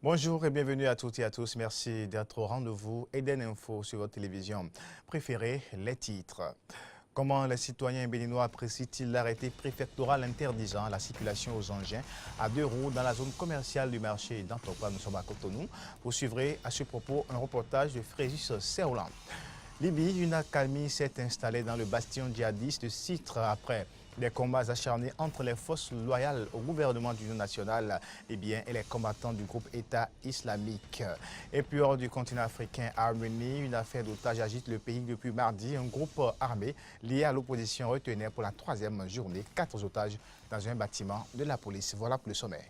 Bonjour et bienvenue à toutes et à tous. Merci d'être au rendez-vous Eden Info sur votre télévision préférée, les titres. Comment les citoyens béninois apprécient-ils l'arrêté préfectoral interdisant la circulation aux engins à deux roues dans la zone commerciale du marché d'Antopa? Nous sommes à Cotonou. Vous suivrez à ce propos un reportage de Fréjus Seroulan. Libye, une accalmie s'est installée dans le bastion djihadiste de Citre après des combats acharnés entre les forces loyales au gouvernement d'union nationale libyen et les combattants du groupe État islamique. Et puis hors du continent africain, à Arménie, une affaire d'otage agite le pays depuis mardi. Un groupe armé lié à l'opposition retenait pour la troisième journée 4 otages dans un bâtiment de la police. Voilà pour le sommet.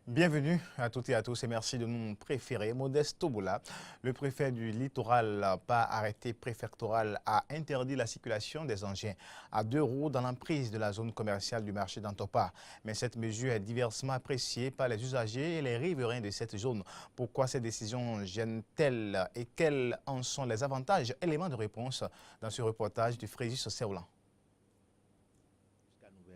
Bienvenue à toutes et à tous et merci de nous préférer. Modeste Toboula, le préfet du littoral, par arrêté préfectoral, a interdit la circulation des engins à deux roues dans l'emprise de la zone commerciale du marché d'Antopa. Mais cette mesure est diversement appréciée par les usagers et les riverains de cette zone. Pourquoi ces décisions gênent-elles et quels en sont les avantages? Éléments de réponse dans ce reportage du Fréjus Seroulan.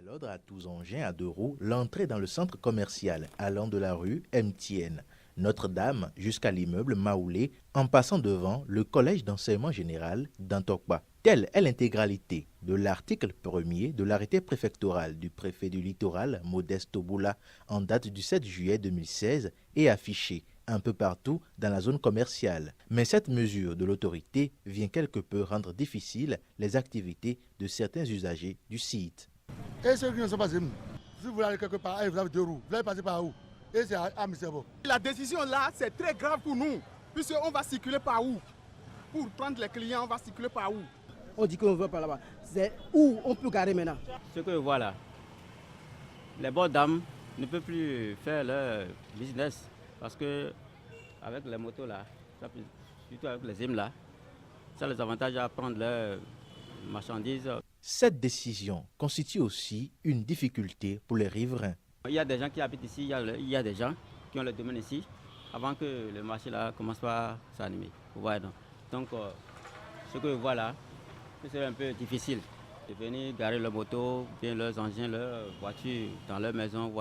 L'ordre à tous engins à deux roues, l'entrée dans le centre commercial allant de la rue Mtn, Notre-Dame jusqu'à l'immeuble Maoulé, en passant devant le collège d'enseignement général d'Antokpa. Telle est l'intégralité de l'article 1er de l'arrêté préfectoral du préfet du littoral, Modeste Toboula, en date du 7 juillet 2016 et affiché un peu partout dans la zone commerciale. Mais cette mesure de l'autorité vient quelque peu rendre difficiles les activités de certains usagers du site. Et ceux qui ne sont pas si vous voulez aller quelque part, vous avez deux roues, vous allez passer par où? Et c'est à Missebo. La décision là, c'est très grave pour nous, puisqu'on va circuler par où? Pour prendre les clients, on va circuler par où? On dit qu'on veut par là-bas. C'est où on peut garer maintenant? Ce que voilà, les bonnes dames ne peuvent plus faire leur business parce que avec les motos là, surtout avec les IM là, ça les avantage à prendre leurs marchandises. Cette décision constitue aussi une difficulté pour les riverains. Il y a des gens qui habitent ici, il y a des gens qui ont le domaine ici, avant que le marché là commence à s'animer. Donc, ce que voilà, c'est un peu difficile de venir garer leurs motos, bien leurs engins, leurs voitures dans leur maison.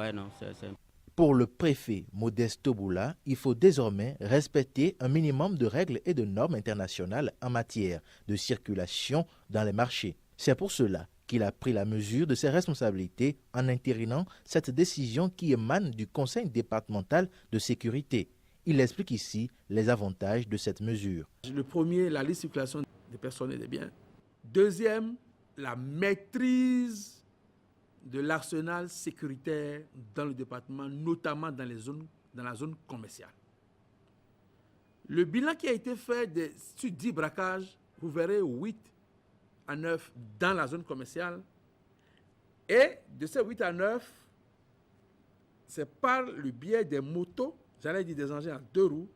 Pour le préfet Modeste Toboula, il faut désormais respecter un minimum de règles et de normes internationales en matière de circulation dans les marchés. C'est pour cela qu'il a pris la mesure de ses responsabilités en entérinant cette décision qui émane du Conseil départemental de sécurité. Il explique ici les avantages de cette mesure. Le premier, la libre circulation des personnes et des biens. Deuxième, la maîtrise de l'arsenal sécuritaire dans le département, notamment dans la zone commerciale. Le bilan qui a été fait sur 10 braquages, vous verrez 8 à 9 dans la zone commerciale. Et de ces 8 à 9, c'est par le biais des motos, j'allais dire des engins à deux roues,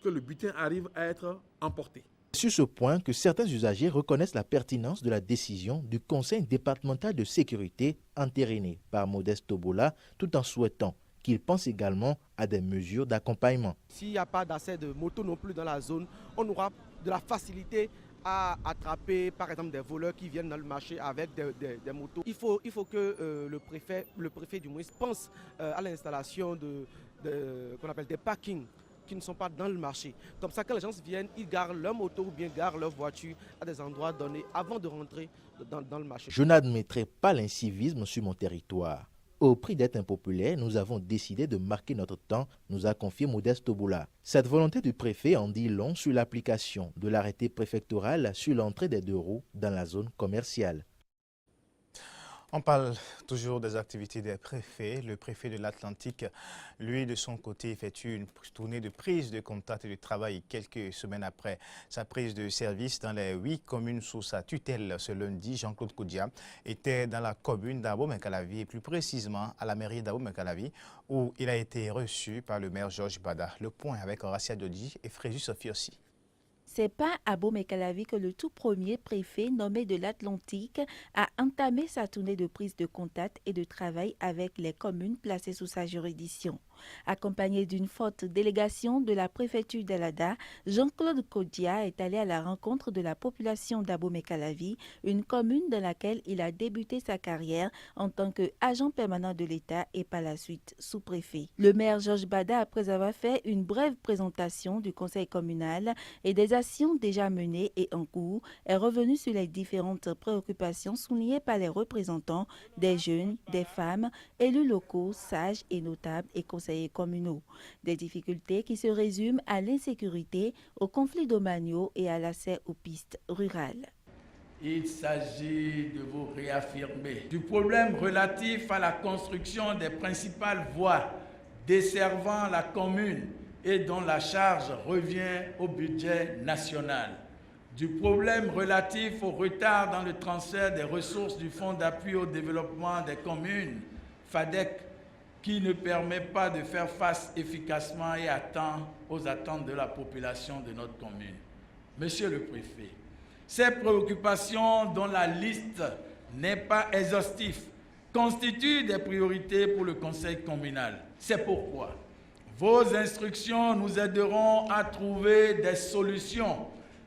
que le butin arrive à être emporté. Sur ce point que certains usagers reconnaissent la pertinence de la décision du Conseil départemental de sécurité entérinée par Modeste Toboula, tout en souhaitant qu'il pense également à des mesures d'accompagnement. S'il n'y a pas d'accès de motos non plus dans la zone, on aura de la facilité à attraper par exemple des voleurs qui viennent dans le marché avec des motos. Il faut que le préfet du moins pense à l'installation qu'on appelle des parkings qui ne sont pas dans le marché. Comme ça, quand les gens viennent, ils garent leur moto ou bien garent leur voiture à des endroits donnés avant de rentrer dans le marché. Je n'admettrai pas l'incivisme sur mon territoire. Au prix d'être impopulaire, nous avons décidé de marquer notre temps, nous a confié Modeste Toboula. Cette volonté du préfet en dit long sur l'application de l'arrêté préfectoral sur l'entrée des deux roues dans la zone commerciale. On parle toujours des activités des préfets. Le préfet de l'Atlantique, lui, de son côté, effectue une tournée de prise de contact et de travail quelques semaines après sa prise de service dans les 8 communes sous sa tutelle. Ce lundi, Jean-Claude Koudia était dans la commune d'Abo-Mekalavi et plus précisément à la mairie d'Abo-Mekalavi où il a été reçu par le maire Georges Bada. Le point avec Horacia Dodi et Fréjus Fiossi. C'est pas à Abo-Mekalavi que le tout premier préfet nommé de l'Atlantique a entamé sa tournée de prise de contact et de travail avec les communes placées sous sa juridiction. Accompagné d'une forte délégation de la préfecture d'Elada, Jean-Claude Kodia est allé à la rencontre de la population d'Abomey-Calavi, une commune dans laquelle il a débuté sa carrière en tant qu'agent permanent de l'État et par la suite sous-préfet. Le maire Georges Bada, après avoir fait une brève présentation du conseil communal et des actions déjà menées et en cours, est revenu sur les différentes préoccupations soulignées par les représentants des jeunes, des femmes, élus locaux, sages et notables et conseillers communaux. Des difficultés qui se résument à l'insécurité, aux conflits domaniaux et à l'accès aux pistes rurales. Il s'agit de vous réaffirmer du problème relatif à la construction des principales voies desservant la commune et dont la charge revient au budget national, du problème relatif au retard dans le transfert des ressources du Fonds d'appui au développement des communes, FADEC, qui ne permet pas de faire face efficacement et à temps aux attentes de la population de notre commune. Monsieur le préfet, ces préoccupations, dont la liste n'est pas exhaustive, constituent des priorités pour le conseil communal. C'est pourquoi vos instructions nous aideront à trouver des solutions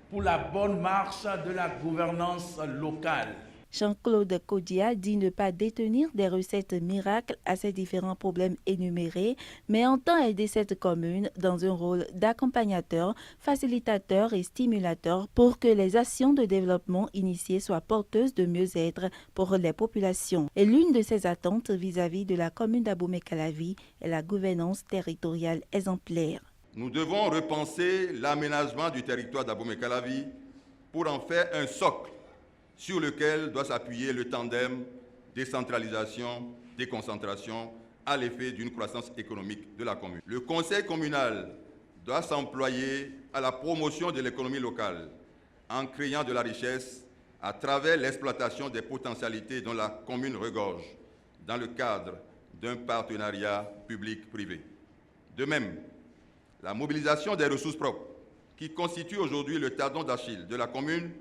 pour la bonne marche de la gouvernance locale. Jean-Claude Kodia dit ne pas détenir des recettes miracles à ces différents problèmes énumérés, mais entend aider cette commune dans un rôle d'accompagnateur, facilitateur et stimulateur pour que les actions de développement initiées soient porteuses de mieux-être pour les populations. Et l'une de ses attentes vis-à-vis de la commune d'Abomey-Calavi est la gouvernance territoriale exemplaire. Nous devons repenser l'aménagement du territoire d'Abomey-Calavi pour en faire un socle sur lequel doit s'appuyer le tandem décentralisation-déconcentration à l'effet d'une croissance économique de la commune. Le conseil communal doit s'employer à la promotion de l'économie locale en créant de la richesse à travers l'exploitation des potentialités dont la commune regorge dans le cadre d'un partenariat public-privé. De même, la mobilisation des ressources propres, qui constitue aujourd'hui le tendon d'Achille de la commune,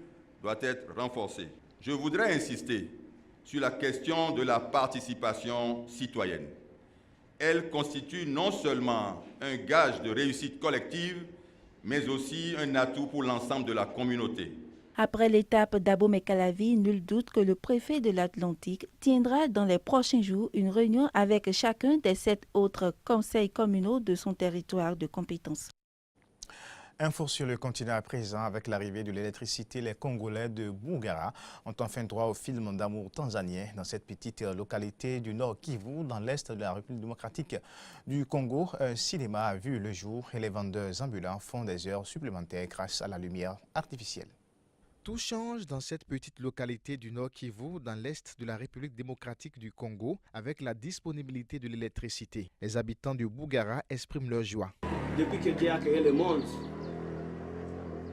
doit être renforcée. Je voudrais insister sur la question de la participation citoyenne. Elle constitue non seulement un gage de réussite collective, mais aussi un atout pour l'ensemble de la communauté. Après l'étape d'Abomey-Calavi, nul doute que le préfet de l'Atlantique tiendra dans les prochains jours une réunion avec chacun des 7 autres conseils communaux de son territoire de compétence. Info sur le continent à présent, avec l'arrivée de l'électricité, les Congolais de Bougara ont enfin droit au film d'amour tanzanien dans cette petite localité du Nord Kivu, dans l'est de la République démocratique du Congo. Un cinéma a vu le jour et les vendeurs ambulants font des heures supplémentaires grâce à la lumière artificielle. Tout change dans cette petite localité du Nord Kivu, dans l'est de la République démocratique du Congo, avec la disponibilité de l'électricité. Les habitants de Bougara expriment leur joie. Depuis que Dieu a créé le monde,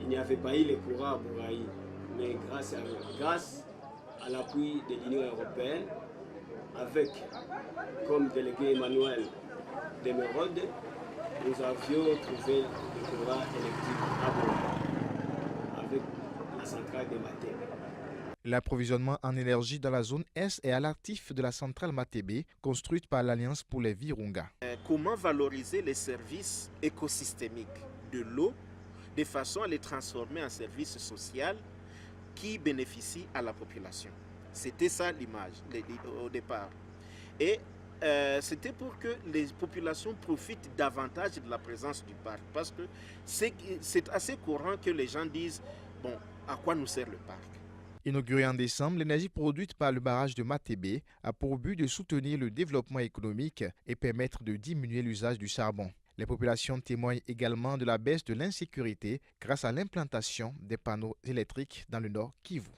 il n'y avait pas eu le courant à Bouraï, mais grâce à l'appui de l'Union européenne, avec comme délégué Emmanuel Demerode, nous avions trouvé le courant électrique à Bouraï, avec la centrale de Matébé. L'approvisionnement en énergie dans la zone Est est à l'actif de la centrale Matébé, construite par l'Alliance pour les Virunga. Comment valoriser les services écosystémiques de l'eau de façon à les transformer en services sociaux qui bénéficient à la population. C'était ça l'image au départ. Et c'était pour que les populations profitent davantage de la présence du parc. Parce que c'est assez courant que les gens disent, bon, à quoi nous sert le parc? Inaugurée en décembre, l'énergie produite par le barrage de Matébé a pour but de soutenir le développement économique et permettre de diminuer l'usage du charbon. Les populations témoignent également de la baisse de l'insécurité grâce à l'implantation des panneaux électriques dans le Nord Kivu.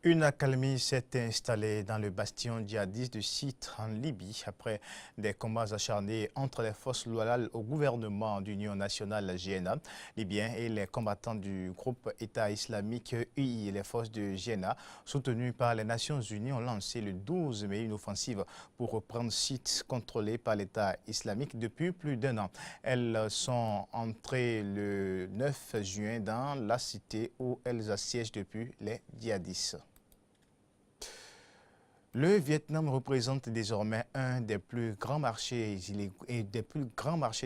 Une accalmie s'est installée dans le bastion djihadiste de Site en Libye après des combats acharnés entre les forces loyales au gouvernement d'Union nationale GNA libyen et les combattants du groupe État islamique UI. Les forces de GNA, soutenues par les Nations Unies, ont lancé le 12 mai une offensive pour reprendre Site contrôlé par l'État islamique depuis plus d'1 an. Elles sont entrées le 9 juin dans la cité où elles assiègent depuis les djihadistes. Le Vietnam représente désormais un des plus grands marchés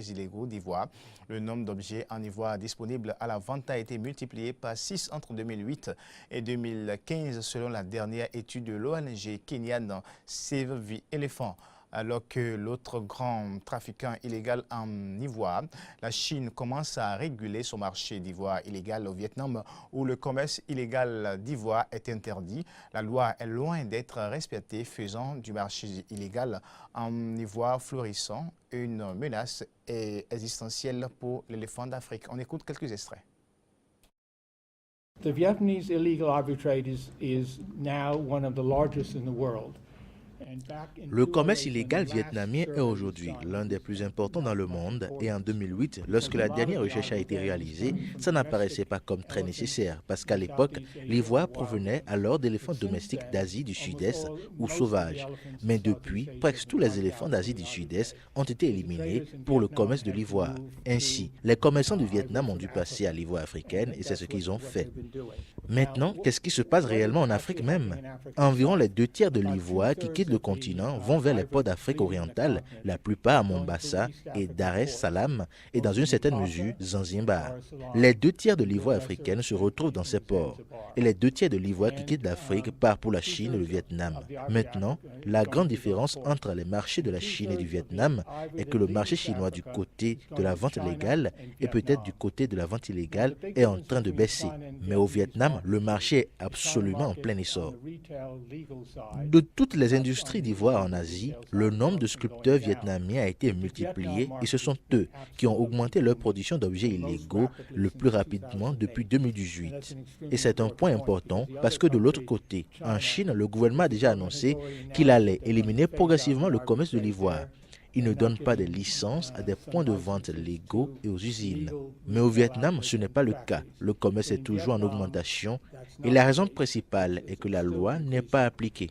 illégaux d'ivoire. Le nombre d'objets en ivoire disponibles à la vente a été multiplié par 6 entre 2008 et 2015 selon la dernière étude de l'ONG kenyane Save the Elephant. Alors que l'autre grand trafiquant illégal en ivoire, la Chine commence à réguler son marché d'ivoire illégal au Vietnam où le commerce illégal d'ivoire est interdit. La loi est loin d'être respectée, faisant du marché illégal en ivoire florissant une menace existentielle pour l'éléphant d'Afrique. On écoute quelques extraits. The Vietnamese illegal ivory trade is now one of the largest in the world. Le commerce illégal vietnamien est aujourd'hui l'un des plus importants dans le monde et en 2008, lorsque la dernière recherche a été réalisée, ça n'apparaissait pas comme très nécessaire parce qu'à l'époque, l'ivoire provenait alors d'éléphants domestiques d'Asie du Sud-Est ou sauvages. Mais depuis, presque tous les éléphants d'Asie du Sud-Est ont été éliminés pour le commerce de l'ivoire. Ainsi, les commerçants du Vietnam ont dû passer à l'ivoire africaine et c'est ce qu'ils ont fait. Maintenant, qu'est-ce qui se passe réellement en Afrique même? Environ les 2 tiers de l'ivoire qui quittent le continent vont vers les ports d'Afrique orientale, la plupart à Mombasa et Dar es Salaam et dans une certaine mesure Zanzibar. Les 2 tiers de l'ivoire africaine se retrouvent dans ces ports et les 2 tiers de l'ivoire qui quitte l'Afrique part pour la Chine et le Vietnam. Maintenant, la grande différence entre les marchés de la Chine et du Vietnam est que le marché chinois du côté de la vente légale et peut-être du côté de la vente illégale est en train de baisser. Mais au Vietnam, le marché est absolument en plein essor. De toutes les industries d'ivoire en Asie, le nombre de sculpteurs vietnamiens a été multiplié et ce sont eux qui ont augmenté leur production d'objets illégaux le plus rapidement depuis 2018. Et c'est un point important parce que de l'autre côté, en Chine, le gouvernement a déjà annoncé qu'il allait éliminer progressivement le commerce de l'ivoire. Il ne donne pas de licences à des points de vente légaux et aux usines. Mais au Vietnam, ce n'est pas le cas. Le commerce est toujours en augmentation et la raison principale est que la loi n'est pas appliquée.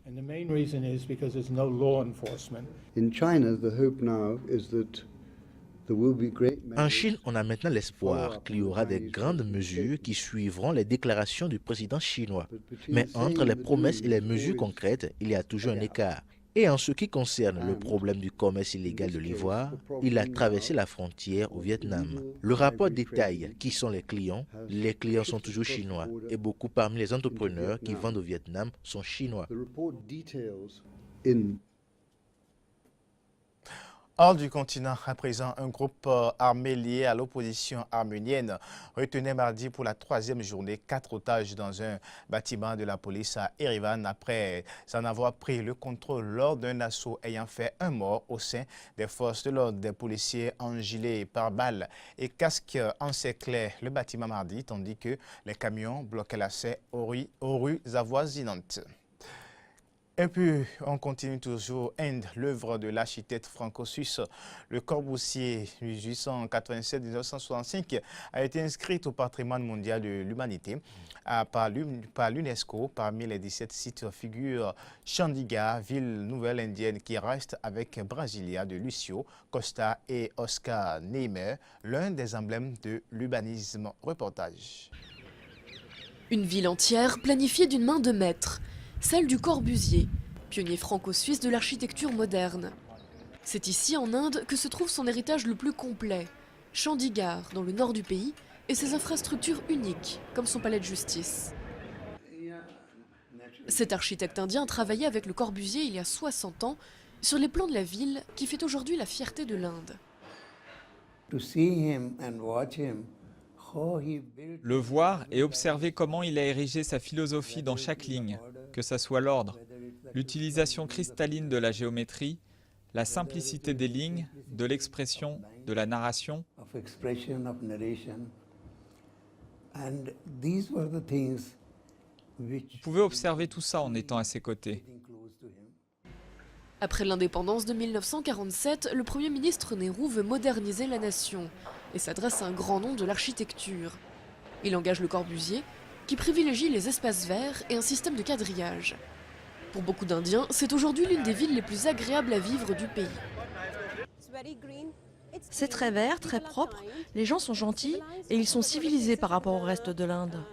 En Chine, on a maintenant l'espoir qu'il y aura des grandes mesures qui suivront les déclarations du président chinois. Mais entre les promesses et les mesures concrètes, il y a toujours un écart. Et en ce qui concerne le problème du commerce illégal de l'ivoire, il a traversé la frontière au Vietnam. Le rapport détaille qui sont les clients. Les clients sont toujours chinois et beaucoup parmi les entrepreneurs qui vendent au Vietnam sont chinois. Hors du continent, à présent, un groupe armé lié à l'opposition arménienne retenait mardi pour la 3e journée 4 otages dans un bâtiment de la police à Erevan après en avoir pris le contrôle lors d'un assaut ayant fait un mort au sein des forces de l'ordre. Des policiers engilés par balles et casques encerclaient le bâtiment mardi, tandis que les camions bloquaient l'accès aux rues avoisinantes. Et puis, on continue toujours. Inde, l'œuvre de l'architecte franco-suisse Le Corbusier, 1887-1965, a été inscrite au patrimoine mondial de l'humanité par l'UNESCO. Parmi les 17 sites figure Chandigarh, ville nouvelle indienne qui reste avec Brasilia de Lucio Costa et Oscar Niemeyer, l'un des emblèmes de l'urbanisme. Reportage. Une ville entière planifiée d'une main de maître. Celle du Corbusier, pionnier franco-suisse de l'architecture moderne. C'est ici, en Inde, que se trouve son héritage le plus complet, Chandigarh, dans le nord du pays, et ses infrastructures uniques, comme son palais de justice. Cet architecte indien travaillait avec Le Corbusier il y a 60 ans sur les plans de la ville qui fait aujourd'hui la fierté de l'Inde. Le voir et observer comment il a érigé sa philosophie dans chaque ligne, que ce soit l'ordre, l'utilisation cristalline de la géométrie, la simplicité des lignes, de l'expression, de la narration. Vous pouvez observer tout ça en étant à ses côtés. Après l'indépendance de 1947, le Premier ministre Nehru veut moderniser la nation et s'adresse à un grand nom de l'architecture. Il engage Le Corbusier, qui privilégie les espaces verts et un système de quadrillage. Pour beaucoup d'Indiens, c'est aujourd'hui l'une des villes les plus agréables à vivre du pays. C'est très vert, très propre, les gens sont gentils et ils sont civilisés par rapport au reste de l'Inde.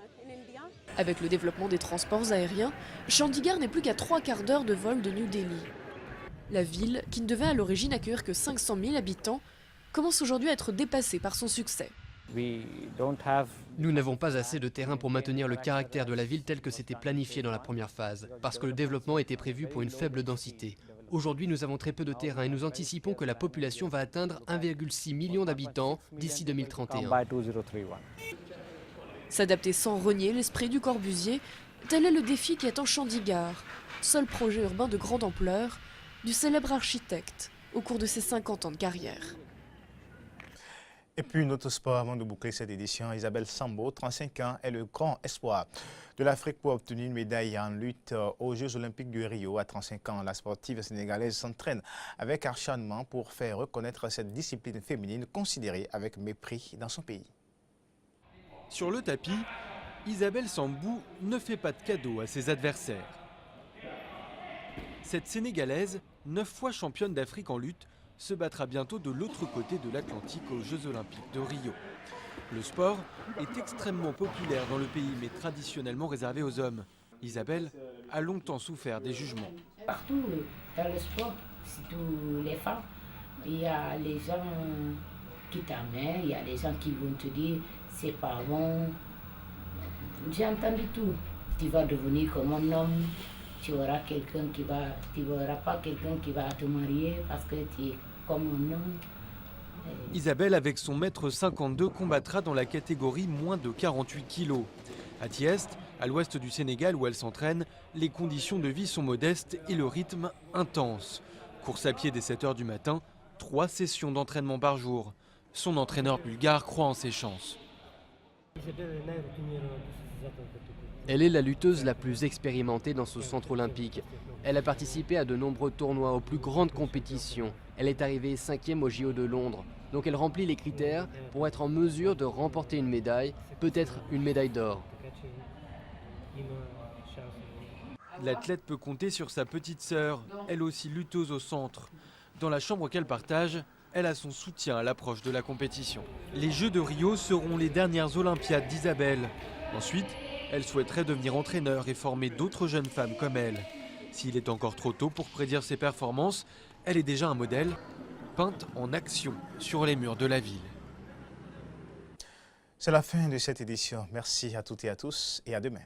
Avec le développement des transports aériens, Chandigarh n'est plus qu'à 3 quarts d'heure de vol de New Delhi. La ville, qui ne devait à l'origine accueillir que 500 000 habitants, commence aujourd'hui à être dépassée par son succès. Nous n'avons pas assez de terrain pour maintenir le caractère de la ville tel que c'était planifié dans la première phase, parce que le développement était prévu pour une faible densité. Aujourd'hui, nous avons très peu de terrain et nous anticipons que la population va atteindre 1,6 million d'habitants d'ici 2031. S'adapter sans renier l'esprit du Corbusier, tel est le défi qui attend Chandigarh, seul projet urbain de grande ampleur du célèbre architecte au cours de ses 50 ans de carrière. Et puis notre sport avant de boucler cette édition, Isabelle Sambo, 35 ans, est le grand espoir de l'Afrique pour obtenir une médaille en lutte aux Jeux Olympiques de Rio. À 35 ans, la sportive sénégalaise s'entraîne avec acharnement pour faire reconnaître cette discipline féminine considérée avec mépris dans son pays. Sur le tapis, Isabelle Sambou ne fait pas de cadeau à ses adversaires. Cette Sénégalaise, 9 fois championne d'Afrique en lutte, se battra bientôt de l'autre côté de l'Atlantique aux Jeux Olympiques de Rio. Le sport est extrêmement populaire dans le pays, mais traditionnellement réservé aux hommes. Isabelle a longtemps souffert des jugements. Partout dans le sport, surtout les femmes, il y a les gens qui t'amènent, il y a des gens qui vont te dire c'est pas bon. J'ai entendu tout. Tu vas devenir comme un homme, tu auras quelqu'un qui va, tu n'auras pas quelqu'un qui va te marier parce que tu es comme un homme. Isabelle, avec son m52, combattra dans la catégorie moins de 48 kilos. À Thiès, à l'ouest du Sénégal où elle s'entraîne, les conditions de vie sont modestes et le rythme intense. Course à pied dès 7 h du matin, 3 sessions d'entraînement par jour. Son entraîneur bulgare croit en ses chances. Elle est la lutteuse la plus expérimentée dans ce centre olympique. Elle a participé à de nombreux tournois aux plus grandes compétitions. Elle est arrivée 5e au JO de Londres. Donc elle remplit les critères pour être en mesure de remporter une médaille, peut-être une médaille d'or. L'athlète peut compter sur sa petite sœur, elle aussi lutteuse au centre. Dans la chambre qu'elle partage, elle a son soutien à l'approche de la compétition. Les Jeux de Rio seront les dernières Olympiades d'Isabelle. Ensuite, elle souhaiterait devenir entraîneur et former d'autres jeunes femmes comme elle. S'il est encore trop tôt pour prédire ses performances, elle est déjà un modèle, peinte en action sur les murs de la ville. C'est la fin de cette édition. Merci à toutes et à tous et à demain.